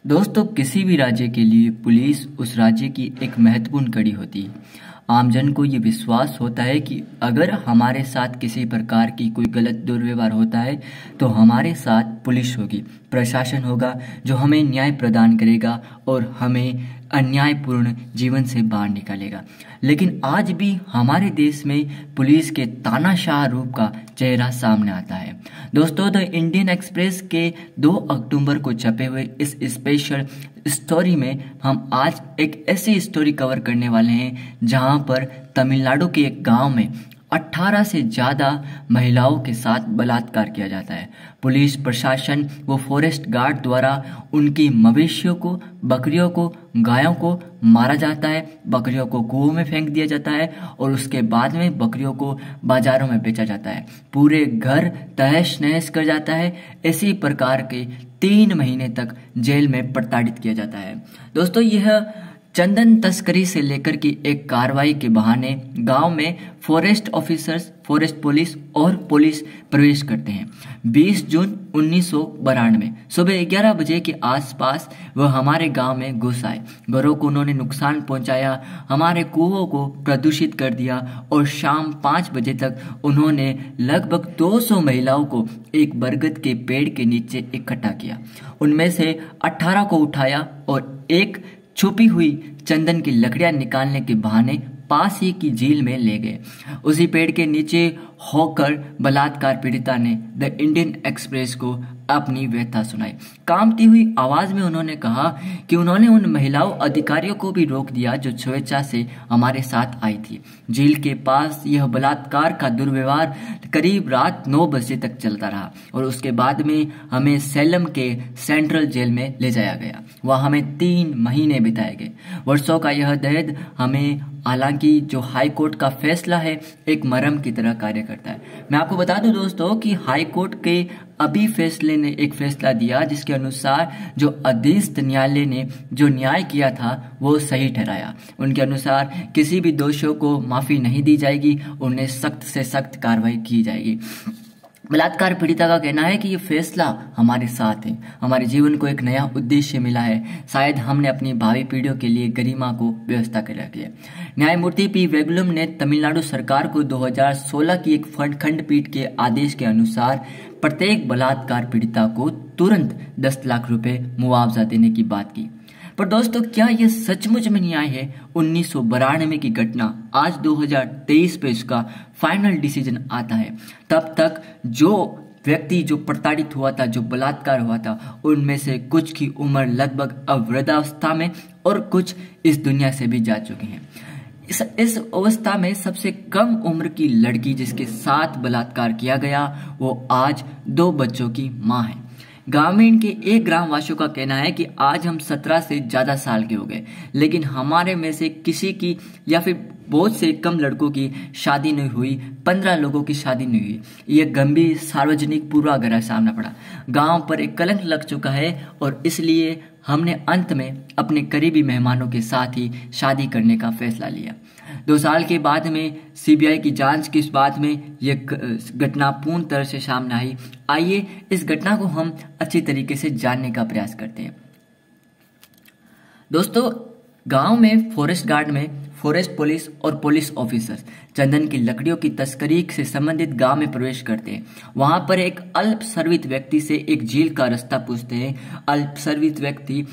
दोस्तों, किसी भी राज्य के लिए पुलिस उस राज्य की एक महत्वपूर्ण कड़ी होती है। आमजन को ये विश्वास होता है कि अगर हमारे साथ किसी प्रकार की कोई गलत दुर्व्यवहार होता है तो हमारे साथ पुलिस होगी, प्रशासन होगा जो हमें न्याय प्रदान करेगा और हमें अन्यायपूर्ण जीवन से बाहर निकालेगा। लेकिन आज भी हमारे देश में पुलिस के तानाशाह रूप का चेहरा सामने आता है। दोस्तों, द इंडियन एक्सप्रेस के 2 अक्टूबर को छपे हुए इस स्पेशल स्टोरी में हम आज एक ऐसी स्टोरी कवर करने वाले हैं जहां पर तमिलनाडु के एक गांव में 18 से ज़्यादा महिलाओं के साथ बलात्कार किया जाता है। पुलिस प्रशासन व फॉरेस्ट गार्ड द्वारा उनकी मवेशियों को, बकरियों को, गायों को मारा जाता है, बकरियों को कुओं में फेंक दिया जाता है और उसके बाद में बकरियों को बाजारों में बेचा जाता है। पूरे घर तहस नहस कर जाता है। इसी प्रकार के 3 महीने तक जेल में प्रताड़ित किया जाता है। दोस्तों, यह चंदन तस्करी से लेकर की एक कार्रवाई के बहाने गांव में फॉरेस्ट ऑफिसर्स, फॉरेस्ट पुलिस और पुलिस प्रवेश करते हैं। 20 जून 1992 सुबह 11 बजे के आसपास वह हमारे गांव में घुस आए। घरों को उन्होंने नुकसान पहुंचाया, हमारे कुओं को प्रदूषित कर दिया और शाम 5 बजे तक उन्होंने लगभग 200 महिलाओं को एक बरगद के पेड़ के नीचे इकट्ठा किया। उनमें से 18 को उठाया और एक छुपी हुई चंदन की लकड़ियां निकालने के बहाने पास ही की झील में ले गए। उसी पेड़ के नीचे होकर बलात्कार पीड़िता ने द इंडियन एक्सप्रेस को अपनी व्यथा सुनाई। कांपती हुई आवाज में उन्होंने कहा कि उन्होंने उन महिलाओं अधिकारियों को भी रोक दिया जो स्वेच्छा से हमारे साथ आई थी। झील के पास यह बलात्कार का दुर्व्यवहार करीब रात 9 बजे तक चलता रहा और उसके बाद में हमें सेलम के सेंट्रल जेल में ले जाया गया। वह हमें 3 महीने बिताए गए। वर्षों का यह दर्द हमें, हालांकि जो हाई कोर्ट का फैसला है, एक मरहम की तरह कार्य करता है। मैं आपको बता दूं दोस्तों कि हाई कोर्ट के अभी फैसले ने एक फैसला दिया जिसके अनुसार जो अधीनस्थ न्यायालय ने जो न्याय किया था वो सही ठहराया। उनके अनुसार किसी भी दोषियों को माफी नहीं दी जाएगी, उन्हें सख्त से सख्त कार्रवाई की जाएगी। बलात्कार पीड़िता का कहना है कि ये फैसला हमारे साथ है, हमारे जीवन को एक नया उद्देश्य मिला है, शायद हमने अपनी भावी पीढ़ियों के लिए गरिमा को व्यवस्था कर रखी है। न्यायमूर्ति पी वेगुलम ने तमिलनाडु सरकार को 2016 की एक खंडपीठ के आदेश के अनुसार प्रत्येक बलात्कार पीड़िता को तुरंत 10 लाख रुपए मुआवजा देने की बात की। पर दोस्तों, क्या यह सचमुच में न्याय है? 1992 की घटना आज 2023 पे इसका फाइनल डिसीजन आता है। तब तक जो व्यक्ति जो प्रताड़ित हुआ था, जो बलात्कार हुआ था, उनमें से कुछ की उम्र लगभग वृद्धावस्था में और कुछ इस दुनिया से भी जा चुके हैं। इस अवस्था में सबसे कम उम्र की लड़की जिसके साथ बलात्कार किया गया वो आज 2 बच्चों की मां है। ग्रामीण के एक ग्रामवासियों का कहना है कि आज हम 17 से ज्यादा साल के हो गए, लेकिन हमारे में से किसी की या फिर बहुत से कम लड़कों की शादी नहीं हुई, 15 लोगों की शादी नहीं हुई। यह गंभीर सार्वजनिक पूर्वाग्रह सामने पड़ा। गांव पर एक कलंक लग चुका है और इसलिए हमने अंत में अपने करीबी मेहमानों के साथ ही शादी करने का फैसला लिया। 2 साल के बाद में सीबीआई की जांच के बाद में यह घटना पूर्ण तरह से सामने आई। आइए इस घटना को हम अच्छी तरीके से जानने का प्रयास करते हैं। दोस्तों, गांव में फॉरेस्ट गार्ड में फॉरेस्ट पुलिस और पुलिस ऑफिसर्स चंदन की लकड़ियों की तस्करी से संबंधित गांव में प्रवेश करते हैं। वहां पर एक अल्पसर्वित व्यक्ति से एक झील का रास्ता पूछते हैं। अल्पसर्वित व्यक्ति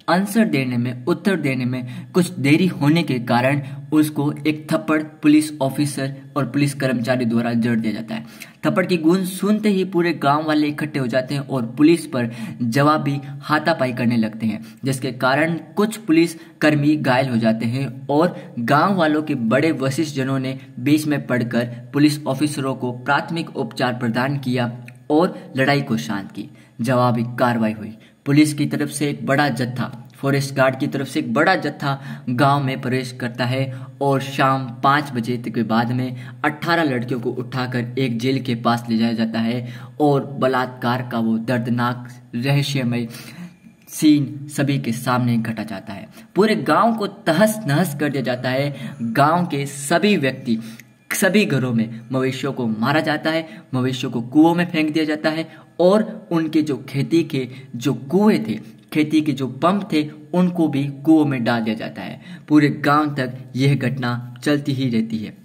आंसर देने में, उत्तर देने में कुछ देरी होने के कारण उसको एक थप्पड़ पुलिस ऑफिसर और पुलिस कर्मचारी द्वारा जड़ दिया जाता है। थप्पड़ की गूंज सुनते ही पूरे गांव वाले इकट्ठे हो जाते हैं और पुलिस पर जवाबी हाथापाई करने लगते हैं, जिसके कारण कुछ पुलिस कर्मी घायल हो जाते हैं और गांव वालों के बड़े वरिष्ठ जनों ने बीच में पड़कर पुलिस ऑफिसरों को प्राथमिक उपचार प्रदान किया और लड़ाई को शांत की। जवाबी कार्रवाई हुई। पुलिस की तरफ से एक बड़ा जत्था, फॉरेस्ट गार्ड की तरफ से एक बड़ा जत्था गांव में प्रवेश करता है और शाम 5 बजे तक के बाद में 18 लड़कियों को उठाकर एक जेल के पास ले जाया जाता है और बलात्कार का वो दर्दनाक रहस्यमय सीन सभी के सामने घटा जाता है। पूरे गांव को तहस नहस कर दिया जाता है। गांव के सभी व्यक्ति, सभी घरों में मवेशियों को मारा जाता है, मवेशियों को कुओं में फेंक दिया जाता है और उनके जो खेती के जो कुएं थे, खेती के जो पंप थे उनको भी कुओं में डाल दिया जाता है। पूरे गांव तक यह घटना चलती ही रहती है।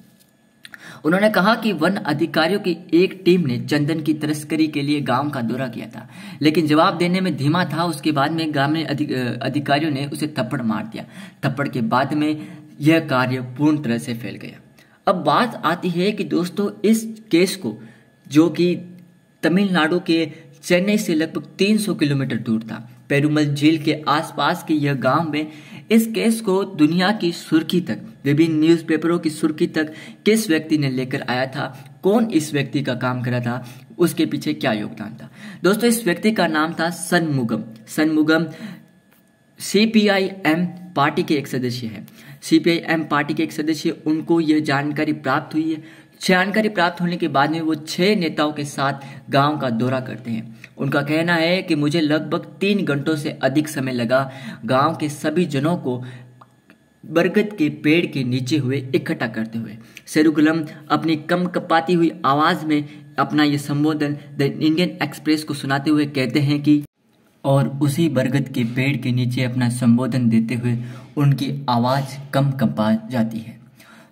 उन्होंने कहा कि वन अधिकारियों की एक टीम ने चंदन की तस्करी के लिए गांव का दौरा किया था, लेकिन जवाब देने में धीमा था। उसके बाद में ग्रामीण अधिकारियों ने उसे थप्पड़ मार दिया। थप्पड़ के बाद में यह कार्य पूर्ण तरह से फैल गया। अब बात आती है कि दोस्तों इस केस को, जो कि तमिलनाडु के चेन्नई से लगभग 300 किलोमीटर दूर था, पेरुमल झील के आसपास के यह गांव में, इस केस को दुनिया की सुर्खी तक, विभिन्न न्यूज़पेपरों की सुर्खी तक किस व्यक्ति ने लेकर आया था, कौन इस व्यक्ति का काम करा था, उसके पीछे क्या योगदान था। दोस्तों इस व्यक्ति का नाम था सनमुगम। सनमुगम सीपीआईएम पार्टी के एक सदस्य है। सीपीआईएम पार्टी के एक सदस्य, उनको यह जानकारी प्राप्त हुई है। जानकारी प्राप्त होने के बाद में वो 6 नेताओं के साथ गांव का दौरा करते हैं। उनका कहना है कि मुझे लगभग 3 घंटों से अधिक समय लगा गांव के सभी जनों को बरगद के पेड़ के नीचे हुए इकट्ठा करते हुए। सेरुगलम अपनी कम कपाती हुई आवाज में अपना ये संबोधन द इंडियन एक्सप्रेस को सुनाते हुए कहते हैं कि, और उसी बरगद के पेड़ के नीचे अपना संबोधन देते हुए उनकी आवाज कम कपा जाती है।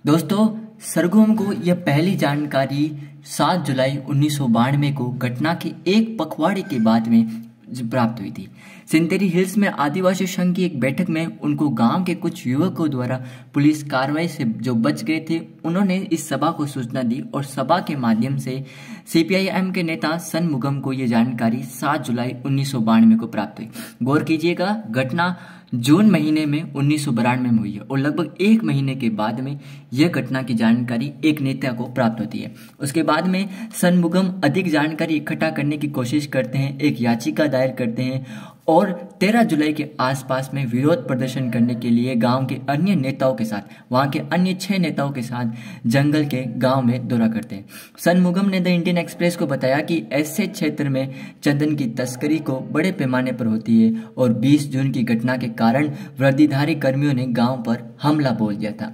दोस्तों सरगुम को यह पहली जानकारी 7 जुलाई 1992 को घटना के एक पखवाड़े के बाद में प्राप्त हुई थी। सिंतेरी हिल्स में आदिवासी संघ की एक बैठक में उनको गांव के कुछ युवकों द्वारा पुलिस कार्रवाई से जो बच गए थे, उन्होंने इस सभा को सूचना दी और सभा के माध्यम से सीपीआईएम के नेता सनमुगम को यह जानकारी 7 जुलाई 1992 को प्राप्त हुई। गौर कीजिएगा, घटना जून महीने में 1992 में हुई है और लगभग 1 महीने के बाद में यह घटना की जानकारी एक नेता को प्राप्त होती है। उसके बाद में सनमुगम अधिक जानकारी इकट्ठा करने की कोशिश करते हैं, एक याचिका दायर करते हैं और 13 जुलाई के आसपास में विरोध प्रदर्शन करने के लिए गांव के अन्य नेताओं के साथ, वहां के अन्य 6 नेताओं के साथ जंगल के गांव में दौरा करते हैं। सनमुगम ने द इंडियन एक्सप्रेस को बताया कि ऐसे क्षेत्र में चंदन की तस्करी को बड़े पैमाने पर होती है और 20 जून की घटना के कारण वर्दीधारी कर्मियों ने गांव पर हमला बोल दिया था।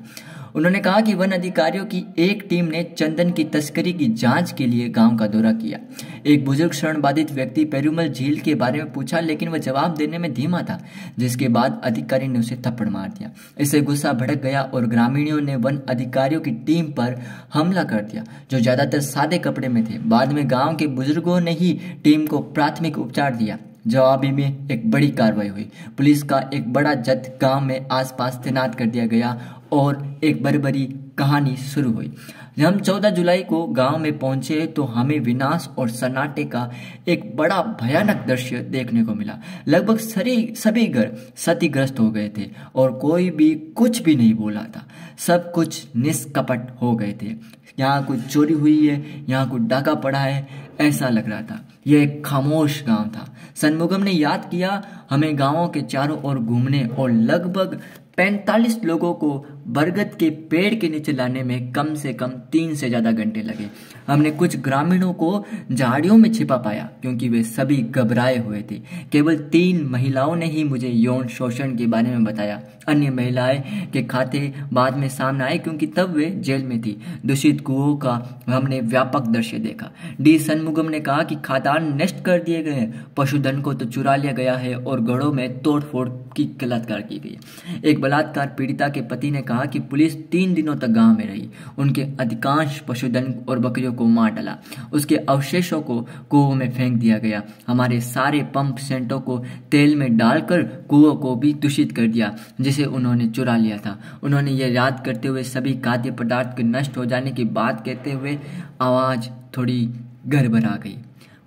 उन्होंने कहा कि वन अधिकारियों की एक टीम ने चंदन की तस्करी की जांच के लिए गांव का दौरा किया। एक बुजुर्ग शरण बाधित व्यक्ति पेरुमल झील के बारे में पूछा, लेकिन वह जवाब देने में धीमा था, जिसके बाद अधिकारी ने उसे थप्पड़ मार दिया। इससे गुस्सा भड़क गया और ग्रामीणों ने वन अधिकारियों की टीम पर हमला कर दिया, जो ज्यादातर सादे कपड़े में थे। बाद में गांव के बुजुर्गों ने ही टीम को प्राथमिक उपचार दिया। जवाबी में एक बड़ी कार्रवाई हुई। पुलिस का एक बड़ा जत्था गांव में आसपास तैनात कर दिया गया और एक बर्बरी कहानी शुरू हुई। जब हम 14 जुलाई को गांव में पहुंचे तो हमें विनाश और सन्नाटे का एक बड़ा भयानक दृश्य देखने को मिला। लगभग सभी घर क्षतिग्रस्त हो गए थे और कोई भी कुछ भी नहीं बोला था। सब कुछ निष्कपट हो गए थे। यहाँ कुछ चोरी हुई है, यहाँ कुछ डाका पड़ा है, ऐसा लग रहा था। यह एक खामोश गांव था। सनमुगम ने याद किया, हमें गांवों के चारों ओर घूमने और लगभग 45 लोगों को बरगद के पेड़ के नीचे लाने में कम से कम 3 से ज्यादा घंटे लगे। हमने कुछ ग्रामीणों को झाड़ियों में छिपा पाया क्योंकि वे सभी घबराए हुए थे। केवल 3 महिलाओं ने ही मुझे यौन शोषण के बारे में बताया। अन्य महिलाएं के खाते बाद में सामने आए क्योंकि तब वे जेल में थी। दूषित कुओं का हमने व्यापक दृश्य देखा। डी सनमुगम ने कहा कि खादान नष्ट कर दिए गए हैं, पशुधन को तो चुरा लिया गया है और घरों में तोड़फोड़ की बलात्कार की गई। एक बलात्कार पीड़िता के पति ने कहा कि पुलिस 3 दिनों तक गांव में रही, उनके अधिकांश पशुधन और बकरियों को मार डाला, उसके अवशेषों को कुओं में फेंक दिया गया। हमारे सारे पंप सेटों को तेल में डालकर कुओं को भी दूषित कर दिया जिसे उन्होंने चुरा लिया था। उन्होंने यह याद करते हुए सभी खाद्य पदार्थ के नष्ट हो जाने की बात कहते हुए आवाज थोड़ी गड़बड़ आ गई।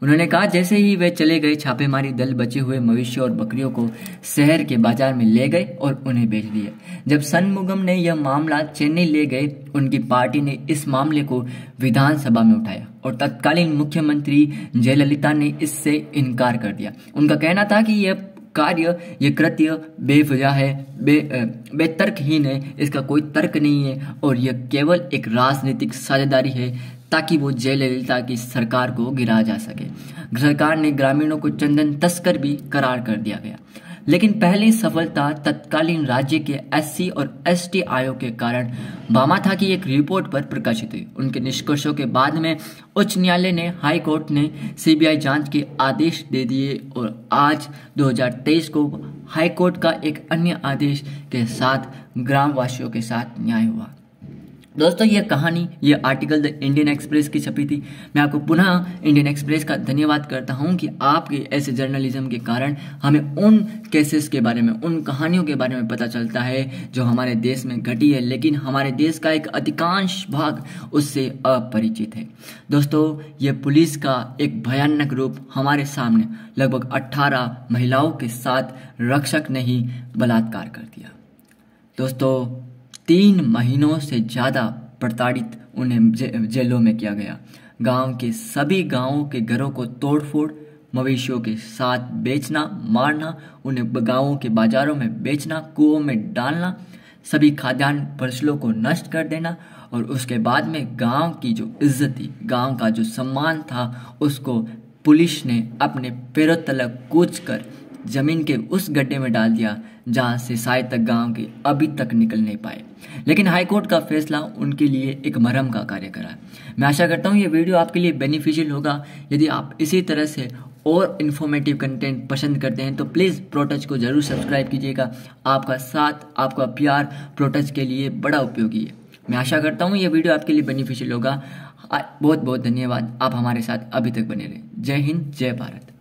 उन्होंने कहा जैसे ही वे चले गए, छापेमारी दल बचे हुए मवेशी और बकरियों को शहर के बाजार में ले गए और उन्हें बेच दिए। जब सनमुगम ने यह मामला चेन्नई ले गए, उनकी पार्टी ने इस मामले को विधानसभा में उठाया और तत्कालीन मुख्यमंत्री जयललिता ने इससे इनकार कर दिया। उनका कहना था कि यह कृत्य बेवजह है, बेतर्कहीन है, इसका कोई तर्क नहीं है और यह केवल एक राजनीतिक साझेदारी है ताकि वो जयललिता की सरकार को गिराया जा सके। सरकार ने ग्रामीणों को चंदन तस्कर भी करार कर दिया गया। लेकिन पहली सफलता तत्कालीन राज्य के एससी और एसटी आयोग के कारण भामाथा की एक रिपोर्ट पर प्रकाशित हुई। उनके निष्कर्षों के बाद में उच्च न्यायालय ने हाई कोर्ट ने सीबीआई जांच के आदेश दे दिए और आज 2023 को हाई कोर्ट का एक अन्य आदेश के साथ ग्रामवासियों के साथ न्याय हुआ। दोस्तों ये कहानी, ये आर्टिकल द इंडियन एक्सप्रेस की छपी थी। मैं आपको पुनः इंडियन एक्सप्रेस का धन्यवाद करता हूं कि आपके ऐसे जर्नलिज्म के कारण हमें उन केसेस के बारे में, उन कहानियों के बारे में पता चलता है जो हमारे देश में घटी है, लेकिन हमारे देश का एक अधिकांश भाग उससे अपरिचित है। दोस्तों ये पुलिस का एक भयानक रूप हमारे सामने लगभग 18 महिलाओं के साथ रक्षक ने ही बलात्कार कर दिया। दोस्तों 3 महीनों से ज़्यादा प्रताड़ित उन्हें जेलों में किया गया। गांव के सभी गांवों के घरों को तोड़फोड़, मवेशियों के साथ बेचना, मारना, उन्हें गांवों के बाजारों में बेचना, कुओं में डालना, सभी खाद्यान्न फसलों को नष्ट कर देना और उसके बाद में गांव की जो इज्जत थी, गांव का जो सम्मान था, उसको पुलिस ने अपने पैरों तलक कूच कर जमीन के उस गड्ढे में डाल दिया जहां से शायद तक गांव के अभी तक निकल नहीं पाए। लेकिन हाईकोर्ट का फैसला उनके लिए एक मरहम का कार्य करा। मैं आशा करता हूं ये वीडियो आपके लिए बेनिफिशियल होगा। यदि आप इसी तरह से और इन्फॉर्मेटिव कंटेंट पसंद करते हैं तो प्लीज़ प्रोटच को जरूर सब्सक्राइब कीजिएगा। आपका साथ, आपका प्यार प्रोटच के लिए बड़ा उपयोगी है। मैं आशा करता हूँ ये वीडियो आपके लिए बेनिफिशियल होगा। बहुत बहुत धन्यवाद, आप हमारे साथ अभी तक बने रहे। जय हिंद, जय भारत।